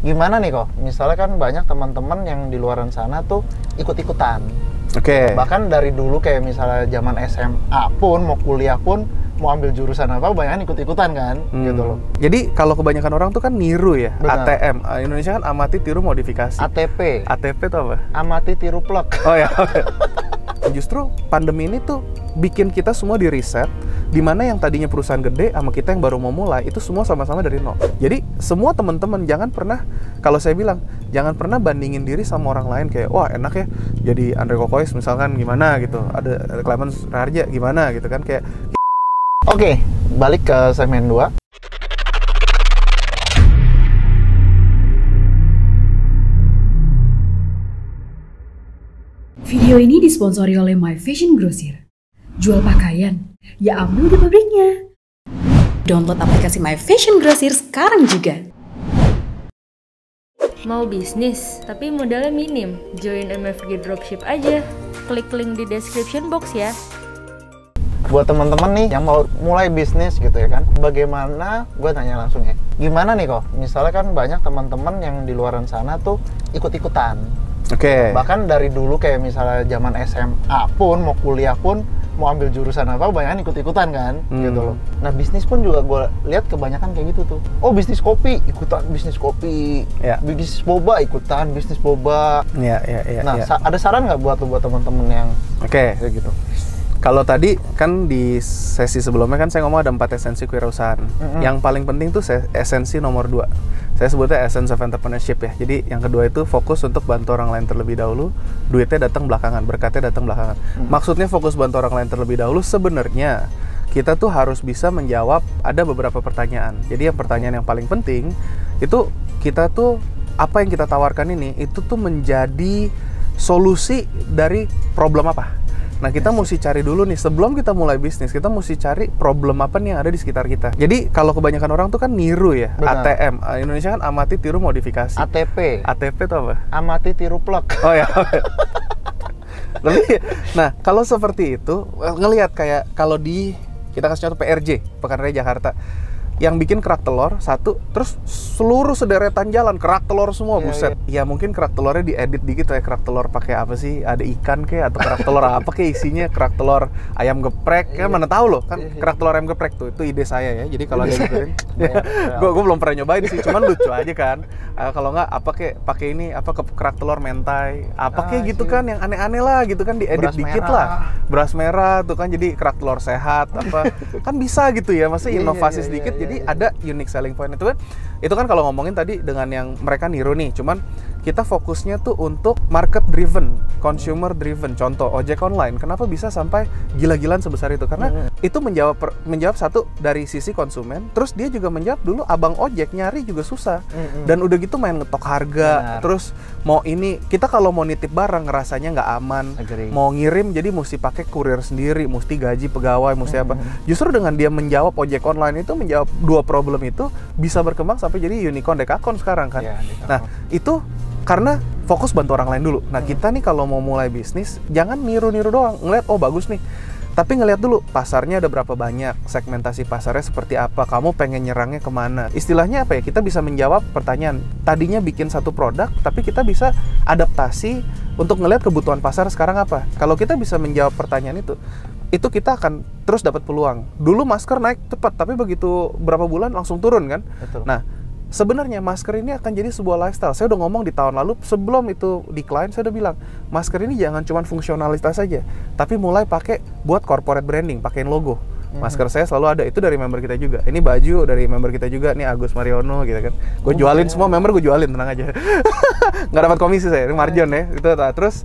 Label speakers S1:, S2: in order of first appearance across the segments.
S1: Gimana nih kok? Misalnya kan banyak teman-teman yang di luaran sana tuh ikut-ikutan.
S2: Oke.
S1: Bahkan dari dulu kayak misalnya zaman SMA pun, mau kuliah pun, mau ambil jurusan apa, banyak ikut-ikutan kan, gitu loh.
S2: Jadi kalau kebanyakan orang tuh kan niru ya,
S1: Benar.
S2: ATM. Indonesia kan amati tiru modifikasi.
S1: ATP,
S2: ATP itu apa?
S1: amati tiru plek.
S2: Oh ya. Justru pandemi ini tuh bikin kita semua di reset, di mana yang tadinya perusahaan gede sama kita yang baru mau mulai itu semua sama-sama dari nol. Jadi semua teman-teman jangan pernah, kalau saya bilang jangan pernah bandingin diri sama orang lain kayak wah enak ya jadi Andre Kokois misalkan gimana gitu, ada Clemens Raharja gimana gitu kan kayak.
S1: Oke, balik ke segmen 2.
S3: Video ini disponsori oleh My Fashion Grocer. Jual pakaian, ya ambil di pabriknya. Download aplikasi My Fashion Grocer sekarang juga.
S4: Mau bisnis, tapi modalnya minim? Join MFG Dropship aja. Klik link di description box ya.
S1: Buat teman-teman nih yang mau mulai bisnis gitu ya kan, bagaimana, gue tanya langsung ya, gimana nih kok? Misalnya kan banyak teman-teman yang di luaran sana tuh ikut-ikutan.
S2: Oke.
S1: Bahkan dari dulu kayak misalnya zaman SMA pun, mau kuliah pun, mau ambil jurusan apa, banyak ikut-ikutan kan, gitu loh. Nah bisnis pun juga gue lihat kebanyakan kayak gitu tuh. Oh bisnis kopi, ikutan bisnis kopi.
S2: Ya.
S1: Bisnis boba, ikutan bisnis boba.
S2: Ya.
S1: Nah ada saran nggak buat teman-teman yang
S2: Oke.
S1: kayak gitu?
S2: Kalau tadi kan di sesi sebelumnya kan saya ngomong ada 4 esensi kewirausahaan. Yang paling penting tuh esensi nomor 2. Saya sebutnya essence of entrepreneurship ya. Jadi yang kedua itu fokus untuk bantu orang lain terlebih dahulu, duitnya datang belakangan, berkatnya datang belakangan. Maksudnya fokus bantu orang lain terlebih dahulu sebenarnya kita tuh harus bisa menjawab ada beberapa pertanyaan. Jadi yang pertanyaan yang paling penting itu kita tuh apa yang kita tawarkan ini itu tuh menjadi solusi dari problem apa. Nah kita mesti cari dulu nih, sebelum kita mulai bisnis, kita mesti cari problem apa nih yang ada di sekitar kita. Jadi kalau kebanyakan orang tuh kan niru ya,
S1: Benar.
S2: ATM. Indonesia kan amati tiru modifikasi.
S1: ATP,
S2: ATP itu apa?
S1: amati tiru plek.
S2: Oh ya. Nah kalau seperti itu, ngelihat kayak kalau di, kita kasih contoh PRJ, Pekan Raya Jakarta, yang bikin kerak telur satu, terus seluruh sederetan jalan kerak telur semua, buset. Ya mungkin kerak telurnya diedit dikit ya, kerak telur pakai apa sih? Ada ikan kayak atau kerak telur apa kayak isinya, kerak telur ayam geprek kan mana tahu loh kan kerak telur ayam geprek tuh itu ide saya ya. Jadi kalau ada yang gue belum pernah nyobain sih, cuman lucu aja kan. Kalau nggak apa kayak pakai ini apa kerak telur mentai apa kayak gitu kan yang aneh-aneh lah gitu kan, diedit
S1: Beras
S2: dikit
S1: merah.
S2: lah, beras merah tuh kan jadi kerak telur sehat apa kan bisa gitu ya, maksudnya inovasi sedikit. Jadi ada unique selling point itu kan kalau ngomongin tadi dengan yang mereka niru nih, cuman kita fokusnya tuh untuk market driven, consumer driven. Contoh ojek online, kenapa bisa sampai gila-gilaan sebesar itu? Karena itu menjawab satu dari sisi konsumen, terus dia juga menjawab dulu abang ojek nyari juga susah, dan udah gitu main ngetok harga.
S1: Benar.
S2: Terus mau ini kita kalau mau nitip barang rasanya nggak aman,
S1: Agree.
S2: mau ngirim jadi mesti pakai kurir sendiri, mesti gaji pegawai, mesti apa. Justru dengan dia menjawab ojek online itu, menjawab dua problem itu, bisa berkembang sampai jadi unicorn dekakon sekarang kan.
S1: Ya, dekakon.
S2: Nah itu karena fokus bantu orang lain dulu. Nah kita nih kalau mau mulai bisnis jangan niru-niru doang, ngeliat oh bagus nih, tapi ngeliat dulu pasarnya ada berapa banyak, segmentasi pasarnya seperti apa, kamu pengen nyerangnya kemana. Istilahnya apa ya, kita bisa menjawab pertanyaan. Tadinya bikin satu produk, tapi kita bisa adaptasi untuk ngeliat kebutuhan pasar sekarang apa. Kalau kita bisa menjawab pertanyaan itu kita akan terus dapat peluang. Dulu masker naik cepat, tapi begitu berapa bulan langsung turun kan.
S1: Betul.
S2: Nah sebenarnya masker ini akan jadi sebuah lifestyle. Saya udah ngomong di tahun lalu, sebelum itu decline, saya udah bilang masker ini jangan cuma fungsionalitas saja, tapi mulai pakai buat corporate branding, pakein logo. Masker saya selalu ada, itu dari member kita juga. Ini baju dari member kita juga, nih Agus Mariono gitu kan. Gue jualin semua member, gue jualin, tenang aja. Nggak dapat komisi saya, ini margin ya. Itu. Terus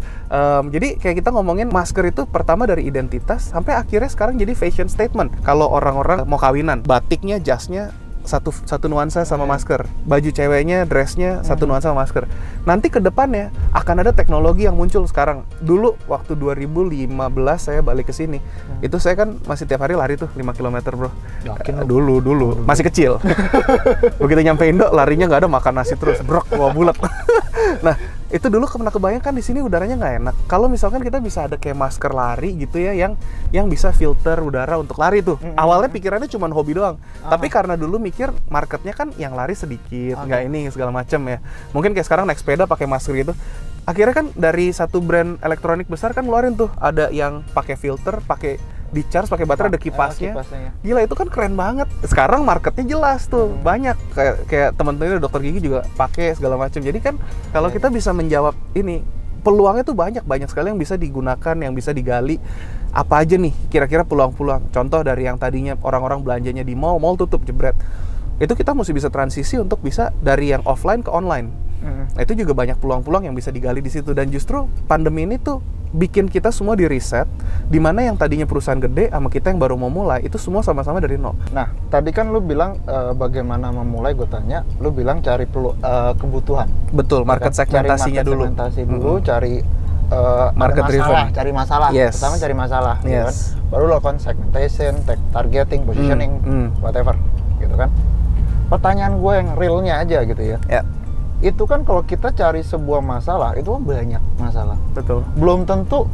S2: jadi kayak kita ngomongin masker itu pertama dari identitas sampai akhirnya sekarang jadi fashion statement. Kalau orang-orang mau kawinan, batiknya, jasnya satu nuansa sama masker, baju ceweknya, dressnya satu nuansa sama masker. Nanti ke depannya akan ada teknologi yang muncul sekarang. Dulu waktu 2015 saya balik ke sini, itu saya kan masih tiap hari lari tuh 5 km bro.
S1: Yakin
S2: Dulu masih kecil. Begitu nyampe Indo larinya nggak ada, makan nasi terus, brok, wah bulat. Nah Itu dulu pernah kebayang kan di sini udaranya nggak enak. Kalau misalkan kita bisa ada kayak masker lari gitu ya, yang bisa filter udara untuk lari tuh. Awalnya pikirannya cuma hobi doang. Tapi karena dulu mikir marketnya kan yang lari sedikit, nggak ini segala macem ya. Mungkin kayak sekarang naik sepeda pakai masker gitu. Akhirnya kan dari satu brand elektronik besar kan ngeluarin tuh, ada yang pakai filter, pakai di charge pakai baterai, ada kipasnya. Gila, itu kan keren banget. Sekarang marketnya jelas tuh, banyak kayak teman-teman dokter gigi juga pakai segala macam. Jadi kan kalau kita bisa menjawab ini, peluangnya tuh banyak sekali yang bisa digunakan, yang bisa digali. Apa aja nih kira-kira peluang-peluang? Contoh dari yang tadinya orang-orang belanjanya di mall tutup jebret. Itu kita mesti bisa transisi untuk bisa dari yang offline ke online. Nah, itu juga banyak peluang-peluang yang bisa digali di situ. Dan justru pandemi ini tuh bikin kita semua di reset, dimana yang tadinya perusahaan gede sama kita yang baru mau mulai itu semua sama-sama dari nol.
S1: Nah, tadi kan lu bilang bagaimana memulai, gue tanya, lu bilang cari kebutuhan.
S2: Betul, market segmentasinya dulu.
S1: Segmentasi dulu, cari
S2: market driven.
S1: Cari masalah.
S2: Yes.
S1: Pertama cari masalah,
S2: Yes.
S1: gitu kan? Baru lakukan segmentation, targeting, positioning, whatever, gitu kan? Pertanyaan gue yang realnya aja gitu ya.
S2: Ya.
S1: Itu kan kalau kita cari sebuah masalah, itu kan banyak masalah.
S2: Betul.
S1: Belum tentu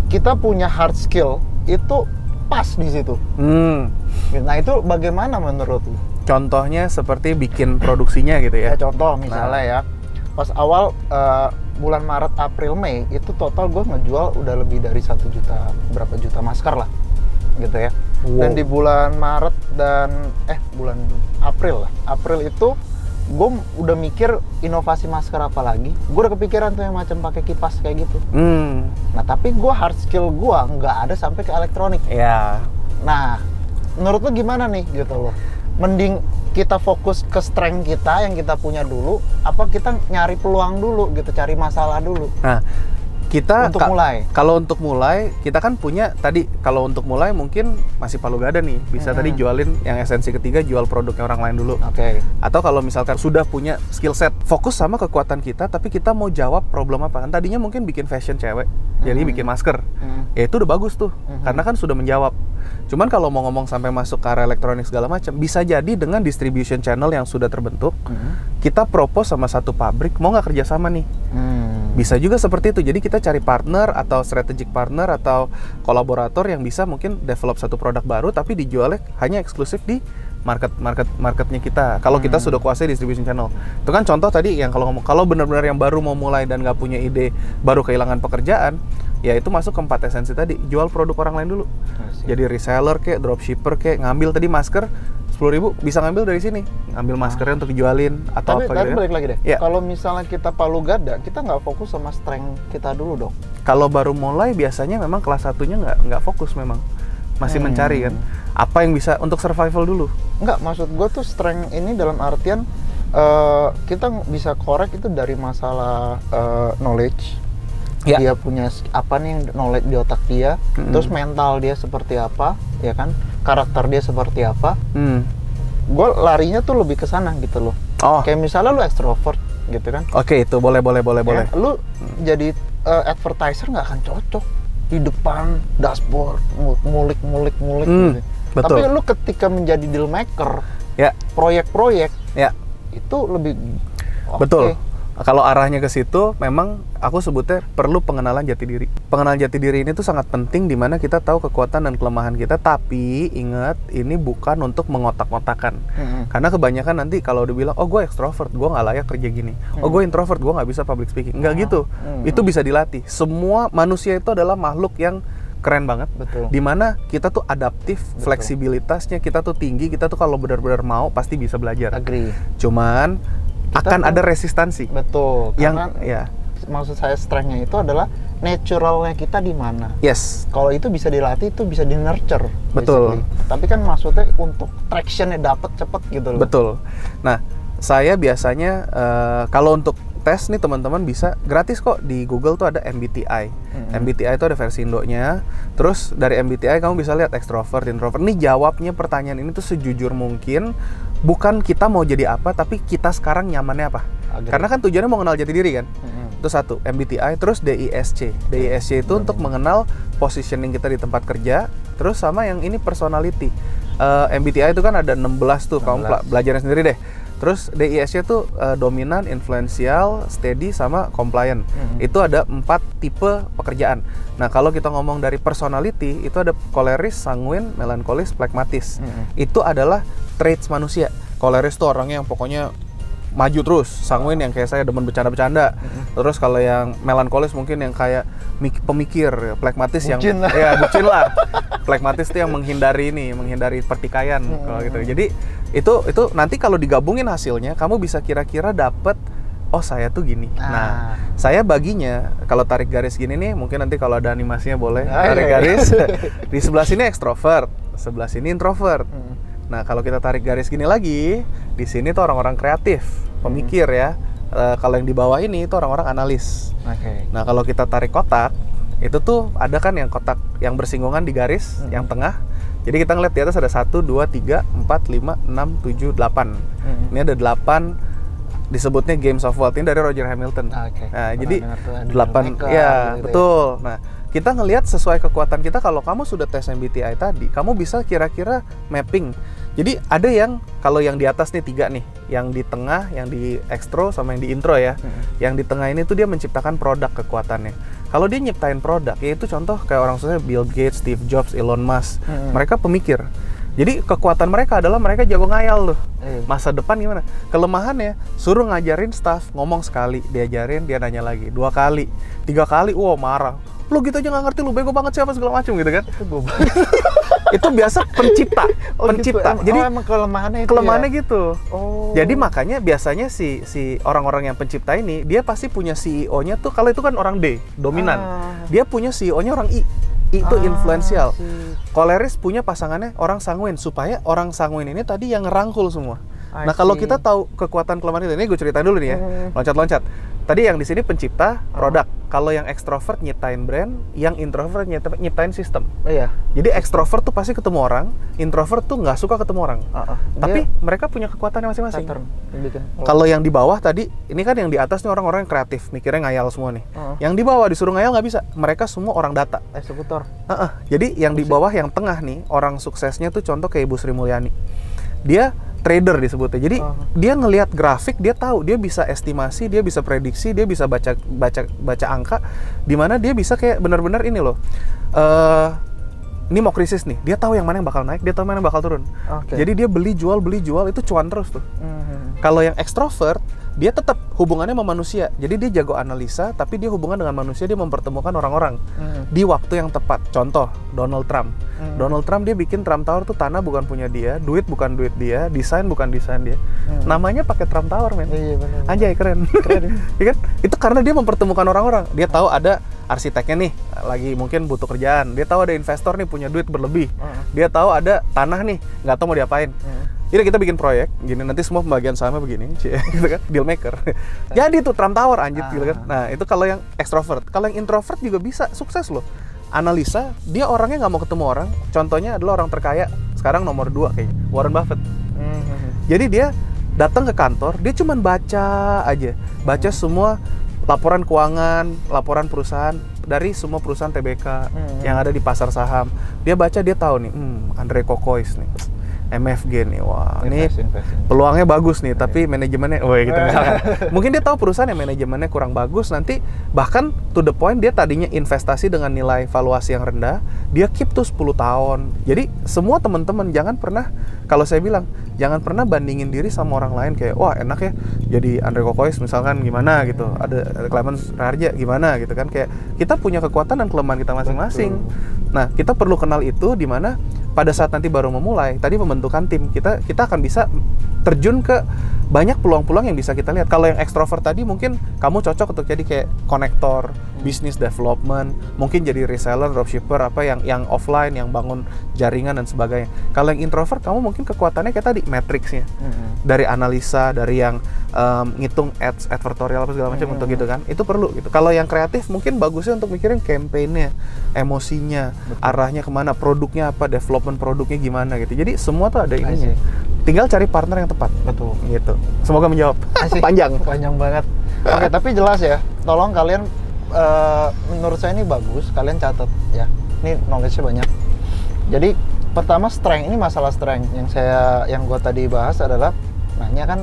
S1: kita punya hard skill itu pas di situ. Nah, itu bagaimana menurut lu?
S2: Contohnya seperti bikin produksinya gitu ya.
S1: Ya contoh misalnya ya, pas awal bulan Maret, April, Mei itu total gue ngejual udah lebih dari 1 juta, berapa juta masker lah, gitu ya.
S2: Wow.
S1: Dan di bulan Maret dan bulan April lah, April itu gue udah mikir inovasi masker apa lagi. Gue udah kepikiran tuh yang macam pakai kipas kayak gitu. Nah, tapi gue hard skill gue nggak ada sampai ke elektronik.
S2: Ya.
S1: Nah, menurut lu gimana nih gitu loh? Mending kita fokus ke strength kita yang kita punya dulu, apa kita nyari peluang dulu gitu, cari masalah dulu?
S2: Nah, kita
S1: untuk mulai.
S2: Kalau untuk mulai, kita kan punya tadi, kalau untuk mulai mungkin masih palu gada nih. Bisa tadi jualin yang esensi ketiga, jual produknya orang lain dulu.
S1: Oke.
S2: Atau kalau misalkan sudah punya skill set, fokus sama kekuatan kita, tapi kita mau jawab problem apa. Kan tadinya mungkin bikin fashion cewek, jadi bikin masker. Ya itu udah bagus tuh, karena kan sudah menjawab. Cuman kalau mau ngomong sampai masuk ke area elektronik segala macam, bisa jadi dengan distribution channel yang sudah terbentuk, kita propose sama satu pabrik, mau nggak kerjasama nih? Bisa juga seperti itu. Jadi kita cari partner atau strategic partner atau kolaborator yang bisa mungkin develop satu produk baru, tapi dijualnya hanya eksklusif di marketnya kita. Kalau kita sudah kuasai distribution channel, itu kan contoh tadi yang kalau benar-benar yang baru mau mulai dan nggak punya ide, baru kehilangan pekerjaan, ya itu masuk ke 4 esensi tadi. Jual produk orang lain dulu. Jadi reseller kayak dropshipper kayak, ngambil tadi masker 10.000 bisa ngambil dari sini, ngambil maskernya untuk dijualin atau apa gitu.
S1: Tapi balik lagi deh.
S2: Ya.
S1: Kalau misalnya kita palu gada, kita nggak fokus sama strength kita dulu dong.
S2: Kalau baru mulai biasanya memang kelas 1-nya nggak fokus, memang masih mencari kan apa yang bisa untuk survival dulu.
S1: Nggak, maksud gue tuh strength ini dalam artian kita bisa korek itu dari masalah knowledge.
S2: Ya.
S1: Dia punya apa nih knowledge di otak dia, terus mental dia seperti apa, ya kan? Karakter dia seperti apa. Gue larinya tuh lebih ke sana gitu loh. Kayak misalnya lu extrovert gitu kan.
S2: Oke, itu boleh.
S1: Ya, lu jadi advertiser nggak akan cocok di depan dashboard ngulik gitu.
S2: Betul.
S1: Tapi lu ketika menjadi deal maker,
S2: ya,
S1: proyek-proyek,
S2: ya,
S1: itu lebih
S2: betul. Kalau arahnya ke situ, memang aku sebutnya perlu pengenalan jati diri. Pengenalan jati diri ini tuh sangat penting, di mana kita tahu kekuatan dan kelemahan kita. Tapi ingat, ini bukan untuk mengotak-ngotakan. Karena kebanyakan nanti kalau dibilang, oh gue extrovert, gue nggak layak kerja gini. Oh gue introvert, gue nggak bisa public speaking. Nggak gitu. Itu bisa dilatih. Semua manusia itu adalah makhluk yang keren banget.
S1: Betul.
S2: Dimana kita tuh adaptif, fleksibilitasnya kita tuh tinggi. Kita tuh kalau benar-benar mau pasti bisa belajar.
S1: Agree.
S2: Cuman akan ada resistansi.
S1: Betul.
S2: Yang
S1: karena maksud saya strength-nya itu adalah naturalnya kita di mana.
S2: Yes.
S1: Kalau itu bisa dilatih, itu bisa di nurture.
S2: Betul.
S1: Basically. Tapi kan maksudnya untuk traction-nya dapat cepet gitu loh.
S2: Betul. Nah, saya biasanya kalau untuk tes nih teman-teman bisa gratis kok, di Google tuh ada MBTI. MBTI itu ada versi Indonya. Terus dari MBTI kamu bisa lihat extrovert, introvert. Ini jawabnya pertanyaan ini tuh sejujur mungkin. Bukan kita mau jadi apa, tapi kita sekarang nyamannya apa. Karena kan tujuannya mau kenal jati diri kan. Itu satu, MBTI. Terus DISC. DISC itu untuk mengenal positioning kita di tempat kerja. Terus sama yang ini personality. MBTI itu kan ada 16 tuh, kamu belajarnya sendiri deh. Terus DISC-nya tuh dominan, influential, steady, sama compliant. Itu ada 4 tipe pekerjaan. Nah, kalau kita ngomong dari personality, itu ada choleric, sanguine, melancholis, phlegmatis. Itu adalah traits manusia. Choleric tuh orangnya yang pokoknya maju terus, sanguine yang kayak saya demen bercanda-bercanda. Terus kalau yang melankolis mungkin yang kayak pemikir, phlegmatis yang
S1: bucin lah.
S2: Ya bucin lah. Phlegmatis itu yang menghindari pertikaian kalau gitu. Jadi itu nanti kalau digabungin hasilnya, kamu bisa kira-kira dapet oh saya tuh gini. Nah, saya baginya kalau tarik garis gini nih, mungkin nanti kalau ada animasinya boleh tarik garis. Di sebelah sini ekstrovert, sebelah sini introvert. Nah, kalau kita tarik garis gini lagi, di sini tuh orang-orang kreatif, pemikir ya. Kalau yang di bawah ini itu orang-orang analis. Nah, kalau kita tarik kotak, itu tuh ada kan yang kotak yang bersinggungan di garis yang tengah. Jadi kita ngeliat di atas ada 1, 2, 3, 4, 5, 6, 7, 8. Ini ada 8 disebutnya Games of Wealth. Ini dari Roger Hamilton. Nah, jadi 8 ya, betul. Nah, kita ngelihat sesuai kekuatan kita. Kalau kamu sudah tes MBTI tadi, kamu bisa kira-kira mapping. Jadi ada yang kalau yang di atas nih 3 nih, yang di tengah, yang di extro sama yang di intro ya. Yang di tengah ini tuh dia menciptakan produk kekuatannya. Kalau dia nyiptain produk, ya itu contoh kayak orang sudah Bill Gates, Steve Jobs, Elon Musk. Mereka pemikir. Jadi kekuatan mereka adalah mereka jago ngayal tuh. Masa depan gimana? Kelemahannya suruh ngajarin staff, ngomong sekali, diajarin, dia nanya lagi, 2 kali, 3 kali, wow marah. Lo gitu aja nggak ngerti, lo bego banget siapa segala macam gitu kan? Itu biasa pencipta.
S1: Gitu.
S2: Jadi
S1: emang kelemahannya itu
S2: kelemahannya
S1: ya?
S2: gitu. Jadi makanya biasanya si orang-orang yang pencipta ini dia pasti punya CEO-nya tuh, kalau itu kan orang D, dominan. Dia punya CEO-nya orang I itu influential. Choleric punya pasangannya orang sanguine, supaya orang sanguine ini tadi yang ngerangkul semua. Nah, kalau kita tahu kekuatan kelemahan itu, ini gue ceritain dulu nih ya. Loncat-loncat. Tadi yang di sini pencipta produk. Kalau yang ekstrovert nyiptain brand, yang introvert nyiptain sistem.
S1: Iya.
S2: Jadi ekstrovert tuh pasti ketemu orang, introvert tuh nggak suka ketemu orang. Tapi mereka punya kekuatannya masing-masing. Kalau yang di bawah tadi, ini kan yang di atas nih orang-orang yang kreatif, mikirnya ngayal semua nih. Yang di bawah disuruh ngayal nggak bisa. Mereka semua orang data.
S1: Eksekutor.
S2: Jadi yang di bawah, yang tengah nih, orang suksesnya tuh contoh kayak Ibu Sri Mulyani. Dia trader disebutnya. Jadi dia ngelihat grafik, dia tahu, dia bisa estimasi, dia bisa prediksi, dia bisa baca angka, di mana dia bisa kayak benar-benar ini loh. Ini mau krisis nih, dia tahu yang mana yang bakal naik, dia tahu mana yang bakal turun. Jadi dia beli jual itu cuan terus tuh. Kalau yang ekstrovert, dia tetap hubungannya sama manusia. Jadi dia jago analisa, tapi dia hubungan dengan manusia, dia mempertemukan orang-orang di waktu yang tepat. Contoh, Donald Trump. Donald Trump dia bikin Trump Tower tuh, tanah bukan punya dia, duit bukan duit dia, desain bukan desain dia. Namanya pakai Trump Tower, men.
S1: Iya, bener.
S2: Anjay, keren. Ya kan? Itu karena dia mempertemukan orang-orang. Dia tahu ada arsiteknya nih, lagi mungkin butuh kerjaan. Dia tahu ada investor nih, punya duit berlebih. Dia tahu ada tanah nih, nggak tahu mau diapain. Jadi kita bikin proyek, gini nanti semua pembagian sahamnya begini, gitu kan, deal maker. Jadi tuh Trump Tower anjir gitu kan. Nah itu kalau yang ekstrovert. Kalau yang introvert juga bisa sukses loh. Analisa, dia orangnya nggak mau ketemu orang. Contohnya adalah orang terkaya sekarang nomor 2 kayaknya, Warren Buffett. Jadi dia datang ke kantor, dia cuman baca aja, baca semua laporan keuangan, laporan perusahaan dari semua perusahaan TBK yang ada di pasar saham. Dia baca, dia tahu nih, Andrei Kokois nih, MFG nih, wah ini peluangnya bagus nih, tapi manajemennya, gitu misalkan. Mungkin dia tahu perusahaan yang manajemennya kurang bagus, nanti bahkan to the point dia tadinya investasi dengan nilai valuasi yang rendah, dia keep tuh 10 tahun. Jadi semua teman-teman jangan pernah, kalau saya bilang, jangan pernah bandingin diri sama orang lain kayak, wah enak ya jadi Andrei Kokois misalkan gimana gitu, ada Clemens Raharja gimana gitu kan, kayak kita punya kekuatan dan kelemahan kita masing-masing. Nah, kita perlu kenal itu, di mana pada saat nanti baru memulai, tadi pembentukan tim, kita akan bisa terjun ke banyak peluang-peluang yang bisa kita lihat. Kalau yang ekstrovert tadi mungkin kamu cocok untuk jadi kayak konektor, business development, mungkin jadi reseller, dropshipper, apa yang offline, yang bangun jaringan dan sebagainya. Kalau yang introvert, kamu mungkin kekuatannya kayak tadi, matriksnya. Dari analisa, dari yang ngitung ads, advertorial apa segala macam untuk gitu kan. Itu perlu gitu. Kalau yang kreatif mungkin bagusnya untuk mikirin campaign-nya, emosinya, arahnya kemana, produknya apa, development produknya gimana gitu. Jadi semua tuh ada ininya. Tinggal cari partner yang tepat.
S1: Betul.
S2: Gitu. Semoga menjawab. Panjang
S1: banget. Oke, tapi jelas ya. Tolong kalian, menurut saya ini bagus. Kalian catat ya. Ini knowledge-nya banyak. Jadi pertama strength, ini masalah strength yang gue tadi bahas adalah nanya kan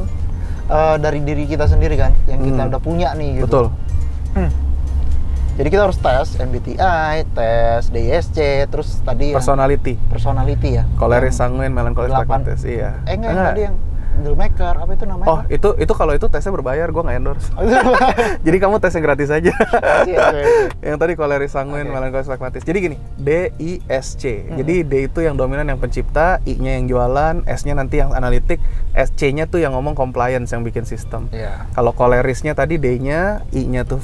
S1: dari diri kita sendiri kan, yang kita udah punya nih gitu.
S2: Betul.
S1: Jadi kita harus tes MBTI, tes DISC, terus tadi yang personality ya.
S2: Choleric, sanguine, melancholic,
S1: 8.
S2: phlegmatic, iya.
S1: Enggak, tadi yang deal maker, apa itu namanya?
S2: Oh, itu kalau itu tesnya berbayar, gua nggak endorse. Jadi kamu tes yang gratis aja. Yang tadi choleric, sanguine, melancholic, phlegmatic. Jadi gini, DISC. Jadi D itu yang dominan, yang pencipta, I-nya yang jualan, S-nya nanti yang analitik, C-nya tuh yang ngomong compliance, yang bikin sistem. Kalau choleric-nya tadi D-nya, I-nya tuh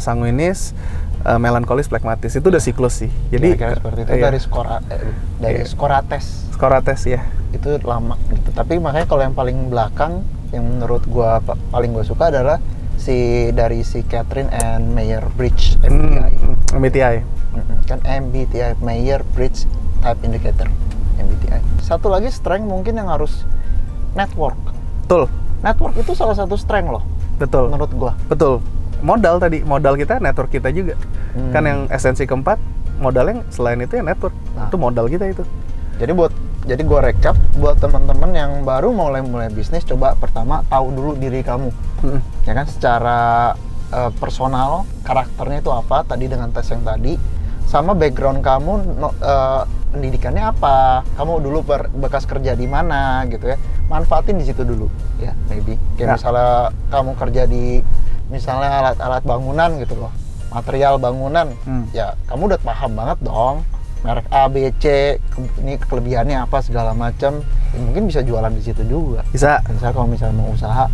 S2: sanguinis, melancholic, phlegmatic. Itu udah siklus sih. Jadi
S1: kira-kira seperti itu dari Skorates
S2: ya.
S1: Itu lama gitu. Tapi makanya kalau yang paling belakang yang menurut gua paling gua suka adalah dari si Catherine and Mayer Bridge
S2: MBTI.
S1: Kan MBTI, Mayer Bridge Type Indicator, MBTI. Satu lagi strength mungkin yang harus network.
S2: Betul.
S1: Network itu salah satu strength loh.
S2: Betul.
S1: Menurut gua.
S2: Betul. Modal kita, network kita juga. Kan yang esensi keempat, modal yang selain itu ya network. Itu modal kita itu.
S1: Jadi gue recap buat teman-teman yang baru mulai bisnis, coba pertama tahu dulu diri kamu, ya kan, secara personal, karakternya itu apa, tadi dengan tes yang tadi, sama background kamu, pendidikannya apa, kamu dulu bekas kerja di mana gitu ya, manfaatin di situ dulu, ya maybe, kayak misalnya kamu kerja di misalnya alat-alat bangunan gitu loh, material bangunan, ya kamu udah paham banget dong. Merek A, B, C, ini kelebihannya apa segala macam, ya mungkin bisa jualan di situ juga.
S2: Bisa.
S1: Misalnya kalau misalnya mau usaha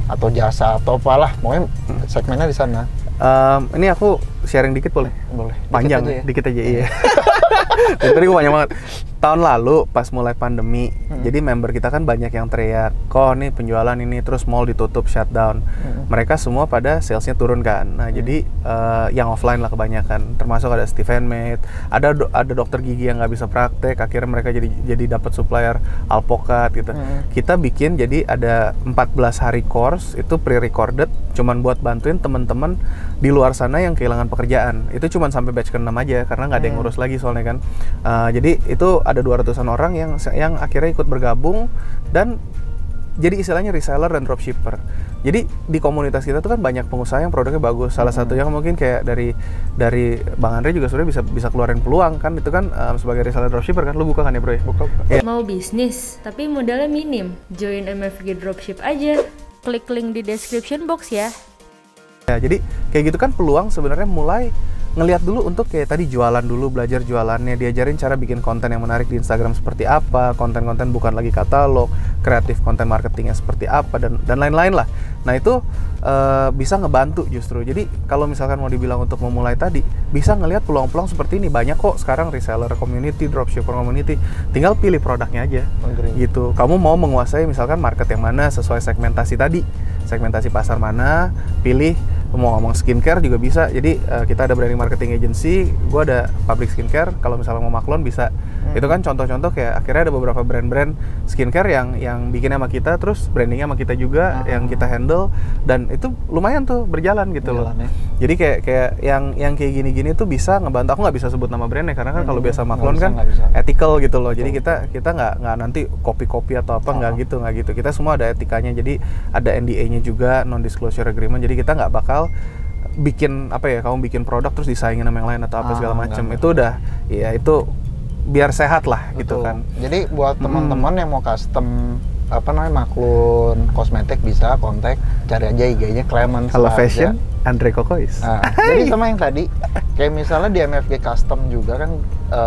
S1: atau jasa atau apalah, pokoknya segmennya di sana.
S2: Ini aku sharing dikit boleh?
S1: Boleh.
S2: Panjang, dikit aja iya. Tadi gue banyak banget. Tahun lalu pas mulai pandemi, jadi member kita kan banyak yang teriak, kok nih penjualan ini, terus mall ditutup, shutdown. Mereka semua pada salesnya turun kan. Nah jadi yang offline lah kebanyakan, termasuk ada Steven Mate, ada dokter gigi yang nggak bisa praktek, akhirnya mereka jadi dapat supplier alpukat gitu. Kita bikin jadi ada 14 hari course, itu pre-recorded, cuman buat bantuin teman-teman di luar sana yang kehilangan pekerjaan. Itu cuman sampai batch ke-6 aja, karena nggak ada yang ngurus lagi soalnya kan. Jadi itu ada 200-an orang yang akhirnya ikut bergabung dan jadi istilahnya reseller dan dropshipper. Jadi di komunitas kita tuh kan banyak pengusaha yang produknya bagus. Salah satunya mungkin kayak dari Bang Andre juga sebenarnya bisa keluarin peluang kan, itu kan sebagai reseller dropshipper kan, lu buka kan ya bro ya? Buka.
S4: Mau bisnis tapi modalnya minim, join MFG Dropship aja. Klik link di description box ya.
S2: Ya jadi kayak gitu kan peluang sebenarnya mulai ngelihat dulu untuk kayak tadi jualan dulu, belajar jualannya, diajarin cara bikin konten yang menarik di Instagram seperti apa, konten-konten bukan lagi katalog, kreatif konten marketingnya seperti apa, dan lain-lain lah. Nah itu bisa ngebantu justru. Jadi kalau misalkan mau dibilang untuk memulai tadi, bisa ngelihat peluang-peluang seperti ini. Banyak kok sekarang reseller community, dropshipper community, tinggal pilih produknya aja. Gitu. Kamu mau menguasai misalkan market yang mana sesuai segmentasi tadi, segmentasi pasar mana, pilih. Mau ngomong skincare juga bisa. Jadi kita ada branding marketing agency, gue ada public skincare. Kalau misalnya mau maklon bisa. Itu kan contoh-contoh kayak akhirnya ada beberapa brand-brand skincare yang bikinnya sama kita, terus brandingnya sama kita juga, yang kita handle, dan itu lumayan tuh berjalan gitu loh. Ya. Jadi kayak yang kayak gini-gini tuh bisa ngebantu. Aku nggak bisa sebut nama brandnya karena kan kalau biasa maklon kan ethical gitu loh. Jadi kita nggak nanti copy atau apa, nggak gitu. Kita semua ada etikanya. Jadi ada NDA-nya juga, non disclosure agreement. Jadi kita nggak bakal bikin kamu bikin produk terus disaingin sama yang lain atau apa segala macam. Itu udah ya itu biar sehat lah. Betul. Gitu kan. Jadi buat teman-teman yang mau custom maklun kosmetik bisa kontak, cari aja IG-nya Clement Hello Fashion Andre Kokois.
S1: Jadi sama yang tadi kayak misalnya di MFG Custom juga kan,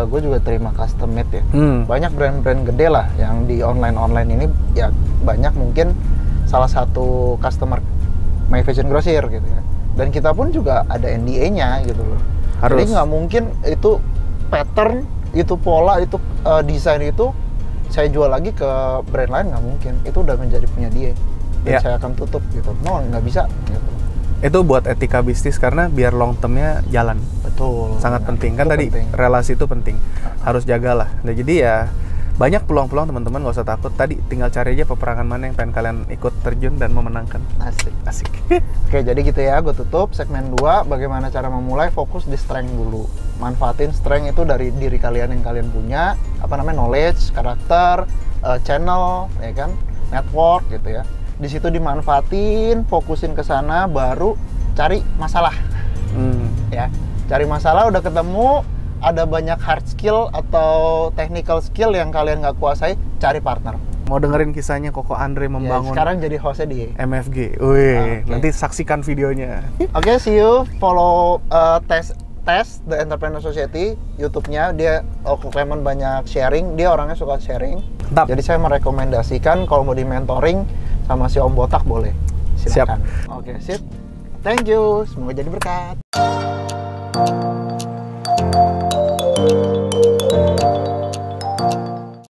S1: gue juga terima custom made ya. Banyak brand-brand gede lah yang di online ini ya, banyak mungkin salah satu customer My Fashion Grocery gitu ya. Dan kita pun juga ada NDA-nya gitu loh. Jadi nggak mungkin itu pattern, itu pola, itu desain itu saya jual lagi ke brand lain, nggak mungkin. Itu udah menjadi punya dia. Dan saya akan tutup gitu. No, nggak bisa gitu. Itu buat etika bisnis karena biar long term-nya jalan. Betul. Sangat penting. Kan tadi relasi itu penting. Harus jagalah. Nah, jadi ya banyak peluang-peluang teman-teman, nggak usah takut. Tadi tinggal cari aja peperangan mana yang pengen kalian ikut terjun dan memenangkan. Asik. Oke, jadi gitu ya. Gue tutup segmen 2. Bagaimana cara memulai, fokus di strength dulu. Manfaatin strength itu dari diri kalian yang kalian punya. Knowledge, karakter, channel, ya kan, network gitu ya. Di situ dimanfaatin, fokusin ke sana, baru cari masalah. Ya, cari masalah udah ketemu, ada banyak hard skill atau technical skill yang kalian nggak kuasai, cari partner.
S2: Mau dengerin kisahnya Koko Andre
S1: Ya,
S2: membangun
S1: sekarang jadi hostnya dia.
S2: MFG. Wih,
S1: Oke.
S2: nanti saksikan videonya.
S1: Oke, see you. Follow Test The Entrepreneur Society YouTube-nya. Dia Clement banyak sharing. Dia orangnya suka sharing.
S2: Mantap.
S1: Jadi saya merekomendasikan kalau mau di mentoring sama si Om Botak boleh. Silakan. Oke, sip. Thank you. Semoga jadi berkat.